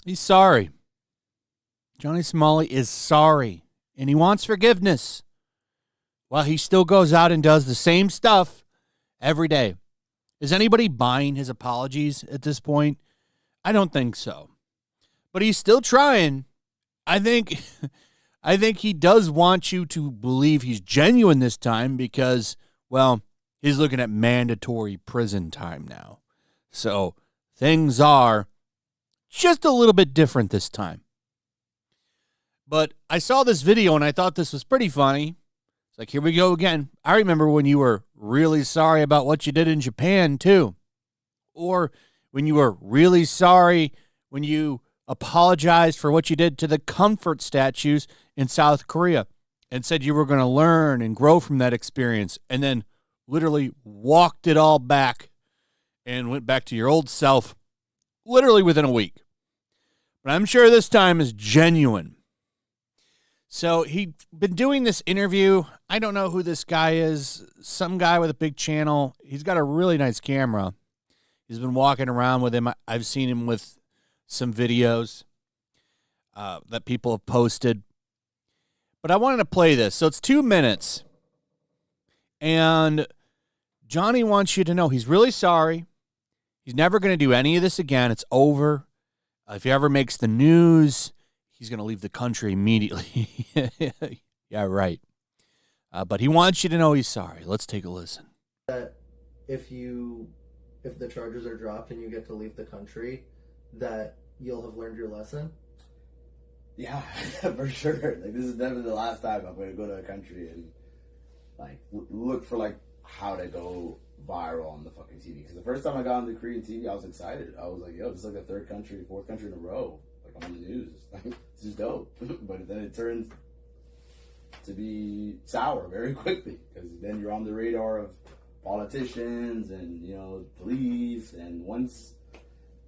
He's sorry. Johnny Somali is sorry, and he wants forgiveness. Well, he still goes out and does the same stuff every day. Is anybody buying his apologies at this point? I don't think so. But he's still trying. I think he does want you to believe he's genuine this time because, well, he's looking at mandatory prison time now. So things are just a little bit different this time. But I saw this video and I thought this was pretty funny. It's like, here we go again. I remember when you were really sorry about what you did in Japan, too. Or when you were really sorry when you apologized for what you did to the comfort statues in South Korea and said you were going to learn and grow from that experience and then literally walked it all back and went back to your old self literally within a week. But I'm sure this time is genuine. So he's been doing this interview. I don't know who this guy is. Some guy with a big channel. He's got a really nice camera. He's been walking around with him. I've seen him with some videos that people have posted. But I wanted to play this. So it's 2 minutes. And Johnny wants you to know he's really sorry. He's never going to do any of this again. It's over. If he ever makes the news, he's going to leave the country immediately. Yeah, right. But he wants you to know he's sorry. Let's take a listen. That if the charges are dropped and you get to leave the country, that you'll have learned your lesson? Yeah, for sure. Like, this is definitely the last time I'm going to go to a country and like look for like how to go viral on the fucking TV. Because the first time I got on the Korean TV, I was excited. I was like, yo, this is like the fourth country in a row. Like, I'm on the news. This is dope. But then it turns to be sour very quickly. Because then you're on the radar of politicians and, you know, police. And once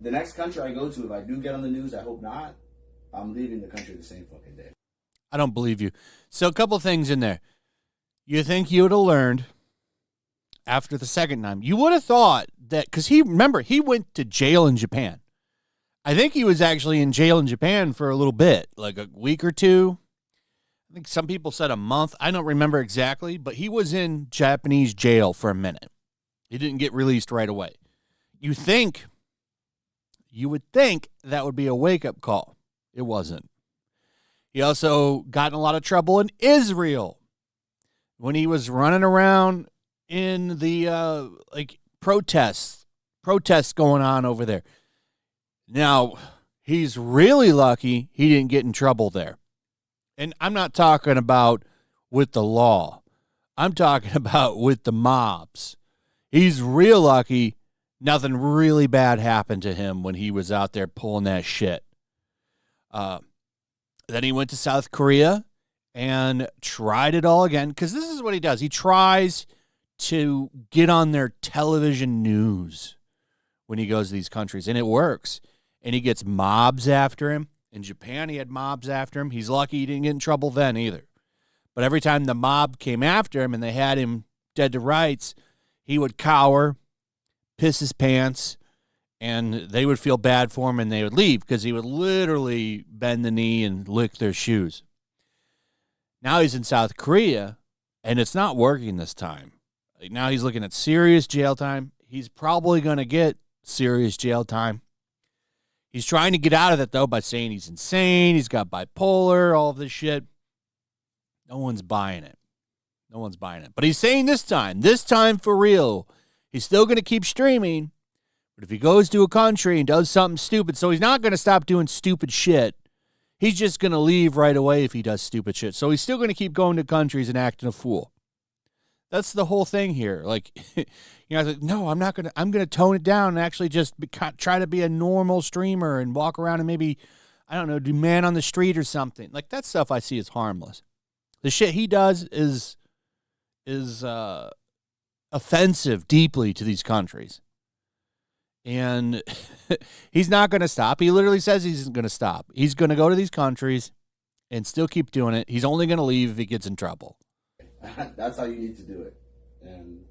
the next country I go to, if I do get on the news, I hope not, I'm leaving the country the same fucking day. I don't believe you. So a couple things in there. You think you would have learned after the second time. You would have thought that, because he went to jail in Japan. I think he was actually in jail in Japan for a little bit, like a week or two. I think some people said a month. I don't remember exactly, but he was in Japanese jail for a minute. He didn't get released right away. You would think that would be a wake-up call. It wasn't. He also got in a lot of trouble in Israel when he was running around in the protests going on over there. Now, he's really lucky he didn't get in trouble there. And I'm not talking about with the law. I'm talking about with the mobs. He's real lucky nothing really bad happened to him when he was out there pulling that shit. Then he went to South Korea and tried it all again, because this is what he does. He tries to get on their television news when he goes to these countries, and it works. And he gets mobs after him. In Japan, he had mobs after him. He's lucky he didn't get in trouble then either. But every time the mob came after him and they had him dead to rights, he would cower, piss his pants, and they would feel bad for him and they would leave, because he would literally bend the knee and lick their shoes. Now he's in South Korea, and it's not working this time. Now he's looking at serious jail time. He's probably going to get serious jail time. He's trying to get out of it, though, by saying he's insane, he's got bipolar, all of this shit. No one's buying it. No one's buying it. But he's saying this time for real, he's still going to keep streaming. But if he goes to a country and does something stupid, so he's not going to stop doing stupid shit. He's just going to leave right away if he does stupid shit. So he's still going to keep going to countries and acting a fool. That's the whole thing here. Like, like, no, I'm going to tone it down and actually just try to be a normal streamer and walk around and maybe, I don't know, do man on the street or something. Like, that stuff I see as harmless. The shit he does is offensive deeply to these countries. And he's not going to stop. He literally says he's going to stop. He's going to go to these countries and still keep doing it. He's only going to leave if he gets in trouble. That's how you need to do it. and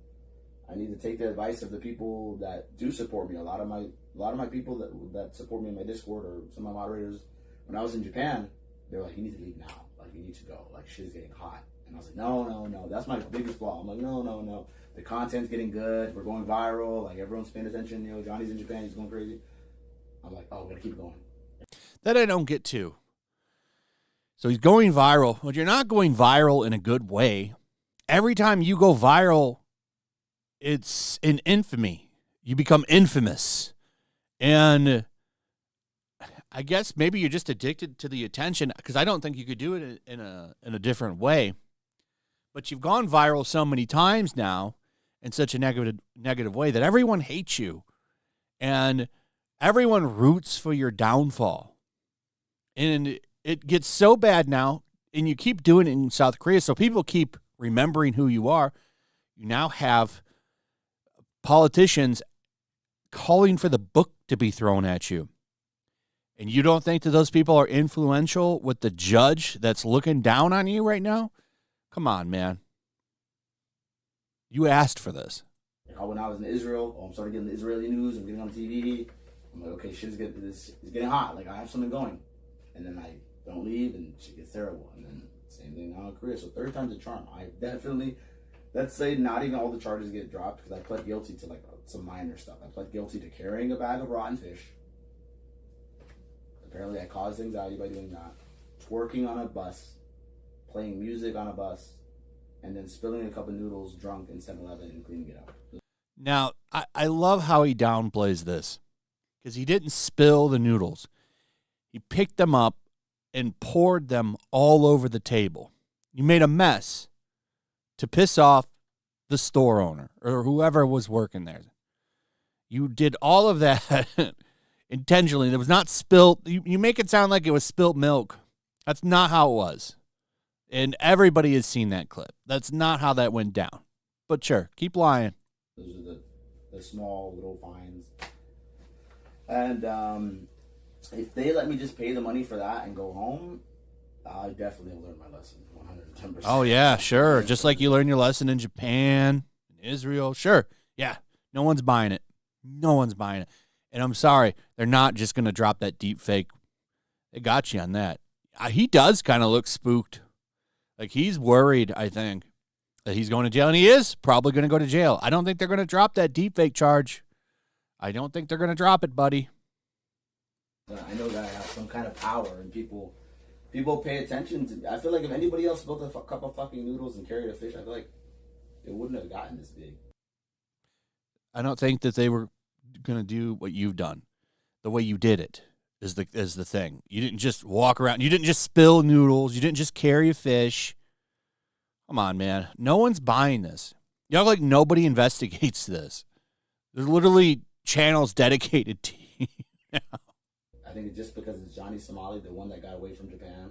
I need to take the advice of the people that do support me. A lot of my people that support me in my Discord or some of my moderators. When I was in Japan, they were like, "You need to leave now. Like, you need to go. Like, shit's getting hot." And I was like, "No. That's my biggest flaw." I'm like, "No. The content's getting good. We're going viral. Like, everyone's paying attention. You know, Johnny's in Japan. He's going crazy." I'm like, "Oh, we're gonna keep going." That I don't get to. So he's going viral, but you're not going viral in a good way. Every time you go viral, it's in infamy. You become infamous. And I guess maybe you're just addicted to the attention, because I don't think you could do it in a different way. But you've gone viral so many times now in such a negative way that everyone hates you. And everyone roots for your downfall. And it gets so bad now, and you keep doing it in South Korea, so people keep remembering who you are. You now have politicians calling for the book to be thrown at you. And you don't think that those people are influential with the judge that's looking down on you right now? Come on, man. You asked for this. When I was in Israel, I'm starting getting the Israeli news. I'm getting on TV. I'm like, okay, shit's getting hot. Like, I have something going. And then I don't leave, and shit gets terrible. And then same thing now in Korea. So third time's a charm. I definitely, let's say not even all the charges get dropped, because I pled guilty to like some minor stuff. I pled guilty to carrying a bag of rotten fish. Apparently I caused anxiety by doing that. Twerking on a bus. Playing music on a bus. And then spilling a cup of noodles drunk in 7-Eleven and cleaning it up. Now, I love how he downplays this, because he didn't spill the noodles. He picked them up and poured them all over the table. You made a mess to piss off the store owner or whoever was working there. You did all of that intentionally. It was not spilled. You make it sound like it was spilt milk. That's not how it was. And everybody has seen that clip. That's not how that went down. But sure, keep lying. Those are the small little fines. And if they let me just pay the money for that and go home, I definitely learned my lesson 110%. Oh, yeah, sure. Just like you learned your lesson in Japan, in Israel. Sure. Yeah. No one's buying it. No one's buying it. And I'm sorry, they're not just going to drop that deep fake. They got you on that. He does kind of look spooked. Like, he's worried, I think, that he's going to jail. And he is probably going to go to jail. I don't think they're going to drop that deep fake charge. I don't think they're going to drop it, buddy. I know that I have some kind of power, and people pay attention to. I feel like if anybody else built a cup of fucking noodles and carried a fish, I feel like it wouldn't have gotten this big. I don't think that they were going to do what you've done. The way you did it is the thing. You didn't just walk around. You didn't just spill noodles. You didn't just carry a fish. Come on, man. No one's buying this. You act like nobody investigates this. There's literally channels dedicated to you now. I think it's just because it's Johnny Somali, the one that got away from Japan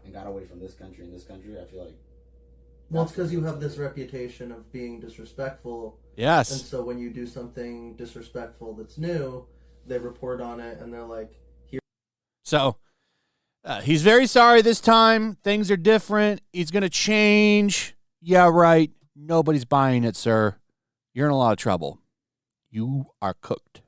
and got away from this country and this country, I feel like... Well, it's because you have this reputation of being disrespectful. Yes. And so when you do something disrespectful that's new, they report on it, and they're like, here. So, he's very sorry this time. Things are different. He's going to change. Yeah, right. Nobody's buying it, sir. You're in a lot of trouble. You are cooked.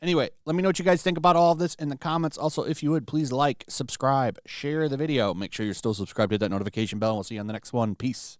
Anyway, let me know what you guys think about all of this in the comments. Also, if you would, please like, subscribe, share the video. Make sure you're still subscribed, hit that notification bell, and we'll see you on the next one. Peace.